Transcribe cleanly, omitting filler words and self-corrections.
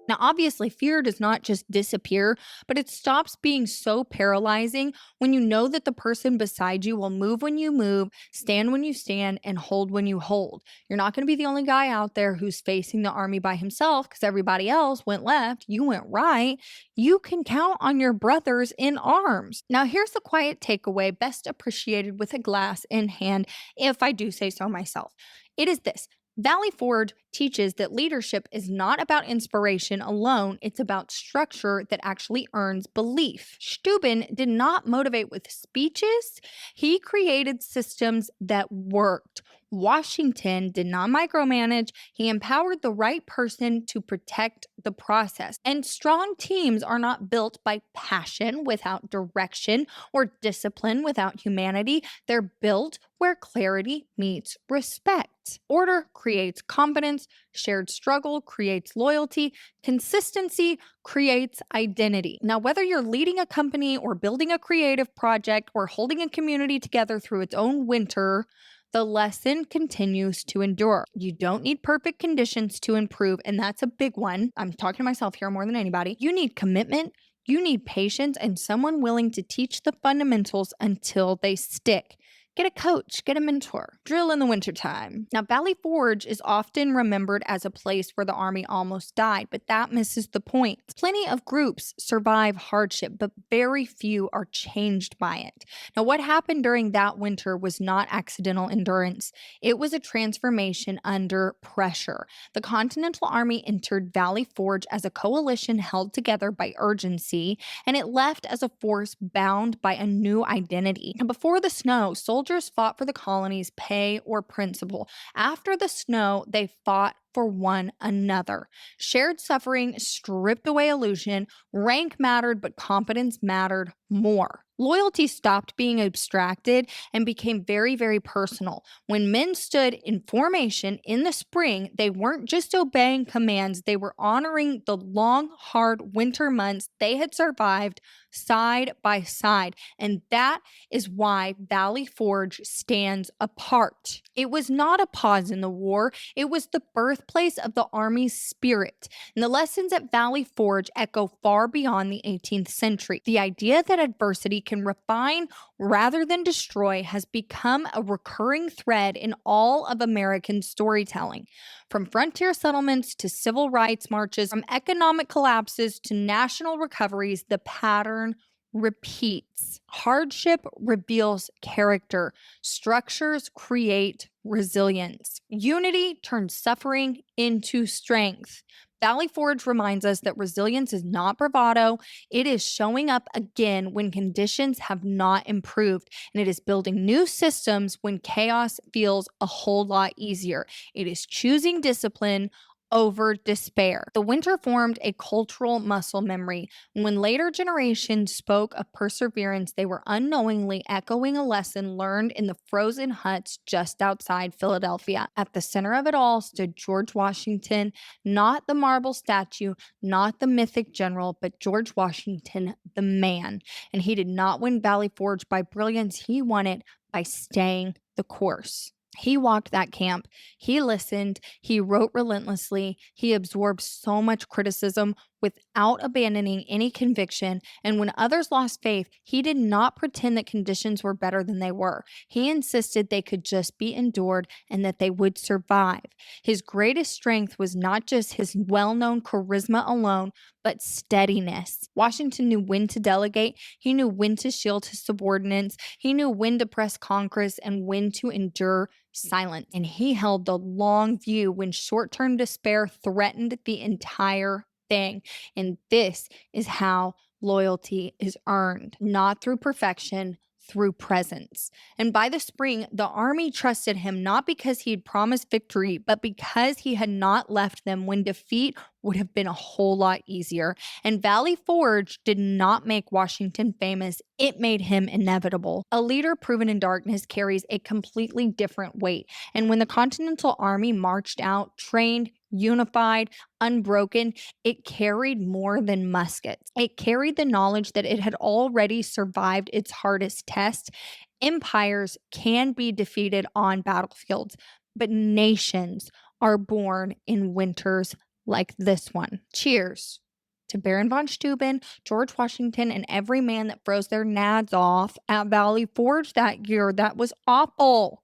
Now, obviously, fear does not just disappear, but it stops being so paralyzing when you know that the person beside you will move when you move, stand when you stand, and hold when you hold. You're not going to be the only guy out there who's facing the army by himself because everybody else went left, you went right. You can count on your brothers in arms. Now, here's the quiet takeaway, best appreciated with a glass in hand, if I do say so myself. It is this. Valley Forge teaches that leadership is not about inspiration alone, it's about structure that actually earns belief. Steuben did not motivate with speeches, he created systems that worked. Washington did not micromanage, he empowered the right person to protect the process. And strong teams are not built by passion without direction or discipline without humanity. They're built where clarity meets respect. Order creates confidence, shared struggle creates loyalty, consistency creates identity. Now, whether you're leading a company or building a creative project or holding a community together through its own winter, the lesson continues to endure. You don't need perfect conditions to improve, and that's a big one. I'm talking to myself here more than anybody. You need commitment, you need patience, and someone willing to teach the fundamentals until they stick. Get a coach, get a mentor, drill in the wintertime. Now, Valley Forge is often remembered as a place where the army almost died, but that misses the point. Plenty of groups survive hardship, but very few are changed by it. Now, what happened during that winter was not accidental endurance, it was a transformation under pressure. The Continental Army entered Valley Forge as a coalition held together by urgency, and it left as a force bound by a new identity. And before the snow, soldiers fought for the colony's pay or principle. After the snow, they fought for one another. Shared suffering stripped away illusion. Rank mattered, but competence mattered more. Loyalty stopped being abstracted and became very, very personal. When men stood in formation in the spring, they weren't just obeying commands, they were honoring the long, hard winter months they had survived side by side. And that is why Valley Forge stands apart. It was not a pause in the war, it was the birthplace of the Army's spirit. And the lessons at Valley Forge echo far beyond the 18th century. The idea that adversity can refine rather than destroy has become a recurring thread in all of American storytelling. From frontier settlements to civil rights marches, from economic collapses to national recoveries, the pattern repeats. Hardship reveals character. Structures create resilience. Unity turns suffering into strength. Valley Forge reminds us that resilience is not bravado. It is showing up again when conditions have not improved, and it is building new systems when chaos feels a whole lot easier. It is choosing discipline over despair. The winter formed a cultural muscle memory. When later generations spoke of perseverance, they were unknowingly echoing a lesson learned in the frozen huts just outside Philadelphia. At the center of it all stood George Washington, not the marble statue, not the mythic general, but George Washington, the man. And he did not win Valley Forge by brilliance, he won it by staying the course. He walked that camp. He listened. He wrote relentlessly. He absorbed so much criticism without abandoning any conviction. And when others lost faith, he did not pretend that conditions were better than they were. He insisted they could just be endured and that they would survive. His greatest strength was not just his well known charisma alone, but steadiness. Washington knew when to delegate, he knew when to shield his subordinates, he knew when to press Congress and when to endure silence. And he held the long view when short term despair threatened the entire thing. And this is how loyalty is earned, not through perfection, through presence. And by the spring, the army trusted him not because he had promised victory, but because he had not left them when defeat would have been a whole lot easier. And Valley Forge did not make Washington famous, it made him inevitable. A leader proven in darkness carries a completely different weight. And when the Continental Army marched out, trained, unified, unbroken, it carried more than muskets. It carried the knowledge that it had already survived its hardest test. Empires can be defeated on battlefields, but nations are born in winters like this one. Cheers to Baron von Steuben, George Washington, and every man that froze their nads off at Valley Forge that year. That was awful.